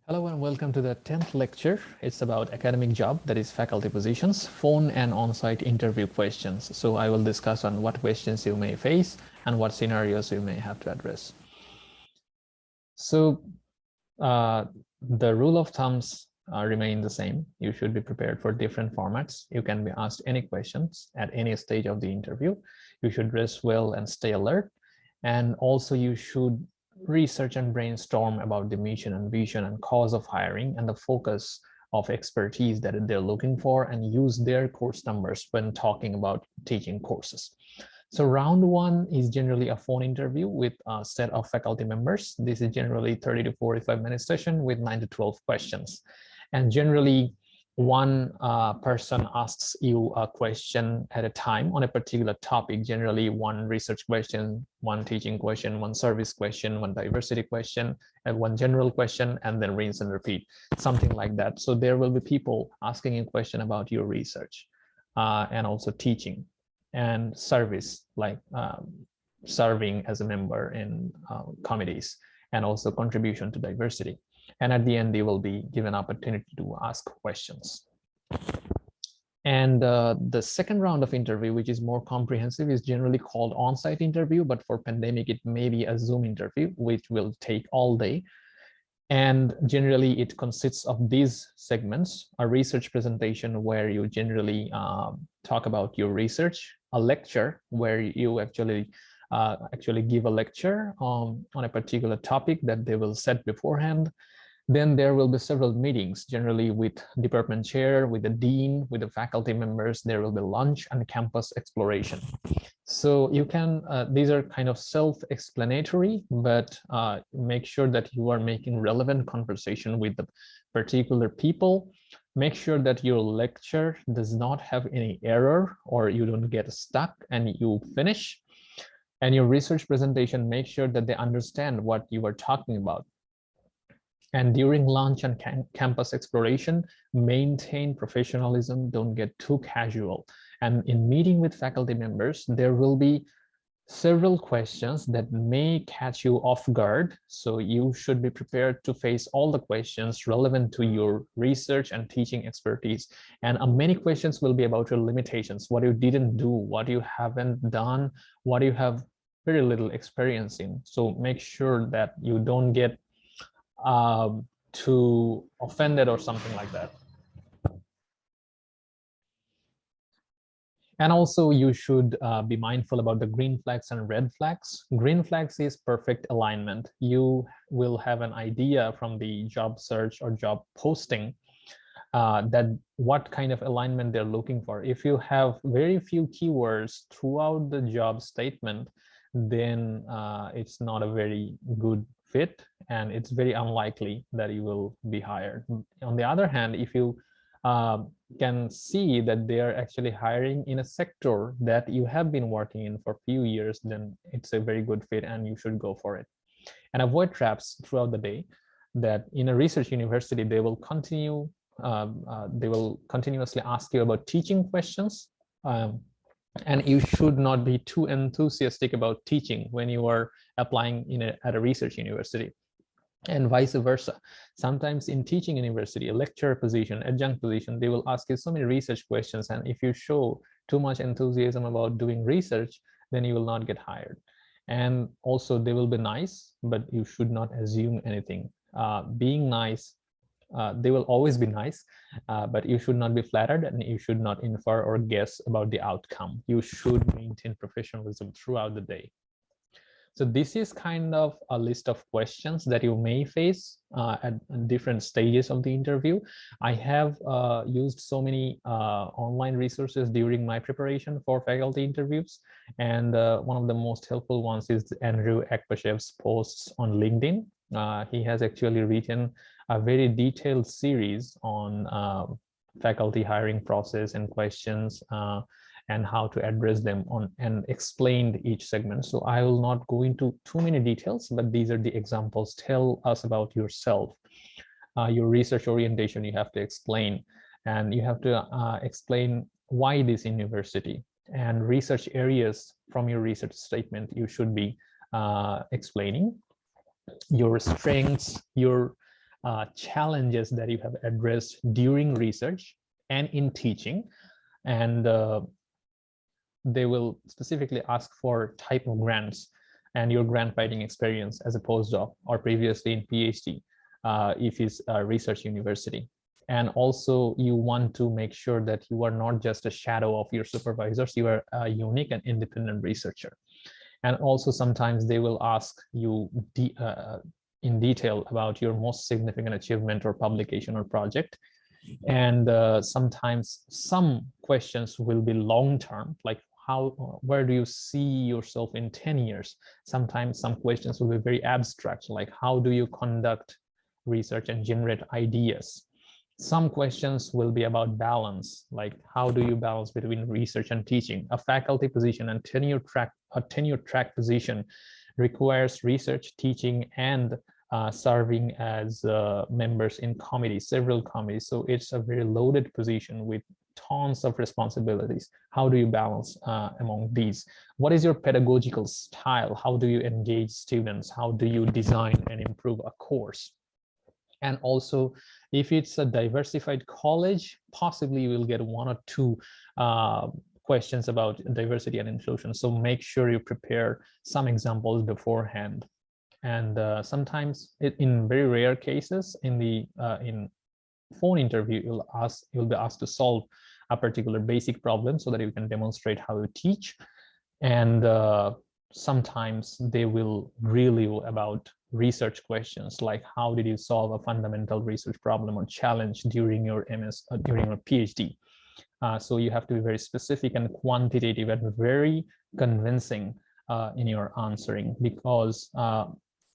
Hello and welcome to the 10th lecture. It's about academic job, that is faculty positions, phone and on-site interview questions. So I will discuss on what questions you may face and what scenarios you may have to address. So the rule of thumbs remain the same. You should be prepared for different formats. You can be asked any questions at any stage of the interview. You should dress well and stay alert. And also you should research and brainstorm about the mission and vision and cause of hiring and the focus of expertise that they're looking for, and use their course numbers when talking about teaching courses. So round one is generally a phone interview with a set of faculty members. This is generally 30 to 45 minute session with 9 to 12 questions. And generally one person asks you a question at a time on a particular topic, generally one research question, one teaching question, one service question, one diversity question, and one general question, and then rinse and repeat, something like that. So there will be people asking you a question about your research and also teaching and service, like serving as a member in committees, and also contribution to diversity. And at the end, they will be given opportunity to ask questions. And the second round of interview, which is more comprehensive, is generally called on-site interview, but for pandemic, it may be a Zoom interview, which will take all day. And generally, it consists of these segments: a research presentation where you generally talk about your research, a lecture where you actually give a lecture on a particular topic that they will set beforehand. Then there will be several meetings, generally with department chair, with the dean, with the faculty members. There will be lunch and campus exploration. So you can, these are kind of self-explanatory, but make sure that you are making relevant conversation with the particular people. Make sure that your lecture does not have any error, or you don't get stuck and you finish. And your research presentation, make sure that they understand what you are talking about. And during lunch and campus exploration, maintain professionalism, don't get too casual. And in meeting with faculty members, there will be several questions that may catch you off guard. So you should be prepared to face all the questions relevant to your research and teaching expertise. And many questions will be about your limitations, what you didn't do, what you haven't done, what you have very little experience in. So make sure that you don't get too offended or something like that. And also you should be mindful about the green flags and red flags. Green flags is perfect alignment. You will have an idea from the job search or job posting that what kind of alignment they're looking for. If you have very few keywords throughout the job statement, then it's not a very good fit, and it's very unlikely that you will be hired. On the other hand, if you can see that they are actually hiring in a sector that you have been working in for a few years, then it's a very good fit and you should go for it. And avoid traps throughout the day, that in a research university, they will continuously ask you about teaching questions. And you should not be too enthusiastic about teaching when you are applying at a research university, and vice versa. Sometimes in teaching university, a lecturer position, adjunct position, they will ask you so many research questions, and if you show too much enthusiasm about doing research, then you will not get hired. And also they will be nice, but you should not assume anything. Being nice, they will always be nice, but you should not be flattered, and you should not infer or guess about the outcome. You should maintain professionalism throughout the day. So this is kind of a list of questions that you may face at different stages of the interview. I have used so many online resources during my preparation for faculty interviews. And one of the most helpful ones is Andrew Akpashev's posts on LinkedIn. He has actually written a very detailed series on faculty hiring process and questions and how to address them and explained each segment. So I will not go into too many details, but these are the examples. Tell us about yourself, your research orientation you have to explain, and you have to explain why this university, and research areas from your research statement you should be explaining, your strengths, your challenges that you have addressed during research and in teaching. And they will specifically ask for type of grants and your grant writing experience as a postdoc or previously in PhD, if it's a research university. And also you want to make sure that you are not just a shadow of your supervisors, you are a unique and independent researcher. And also sometimes they will ask you in detail about your most significant achievement or publication or project. And sometimes some questions will be long-term, like where do you see yourself in 10 years? Sometimes some questions will be very abstract, like how do you conduct research and generate ideas? Some questions will be about balance, like how do you balance between research and teaching? A faculty position and tenure track position requires research, teaching, and serving as members in committees, several committees. So it's a very loaded position with tons of responsibilities. How do you balance among these? What is your pedagogical style? How do you engage students? How do you design and improve a course? And also, if it's a diversified college, possibly you will get one or two questions about diversity and inclusion. So make sure you prepare some examples beforehand. And sometimes, in very rare cases, in phone interview, you'll be asked to solve a particular basic problem so that you can demonstrate how you teach. And sometimes they will grill you about research questions, like how did you solve a fundamental research problem or challenge during your during your PhD. So you have to be very specific and quantitative and very convincing in your answering, because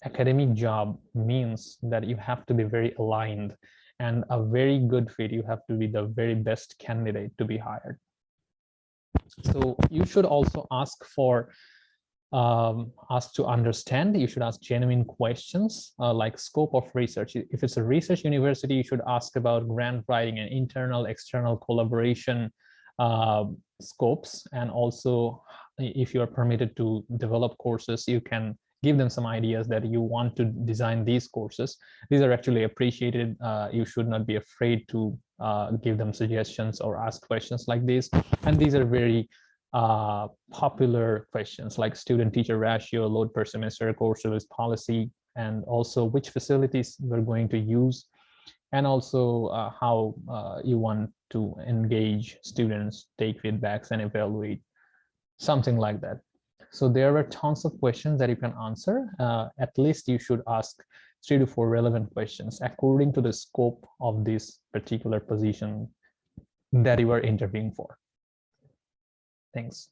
academic job means that you have to be very aligned and a very good fit. You have to be the very best candidate to be hired. So you should also ask to understand. You should ask genuine questions like scope of research. If it's a research university, you should ask about grant writing and internal external collaboration scopes. And also, if you are permitted to develop courses, you can give them some ideas that you want to design these courses. These are actually appreciated. You should not be afraid to give them suggestions or ask questions like this. And these are very popular questions, like student-teacher ratio, load per semester, course service policy, and also which facilities we're going to use, and also how you want to engage students, take feedbacks, and evaluate, something like that. So there are tons of questions that you can answer. At least you should ask 3 to 4 relevant questions according to the scope of this particular position that you are interviewing for. Thanks.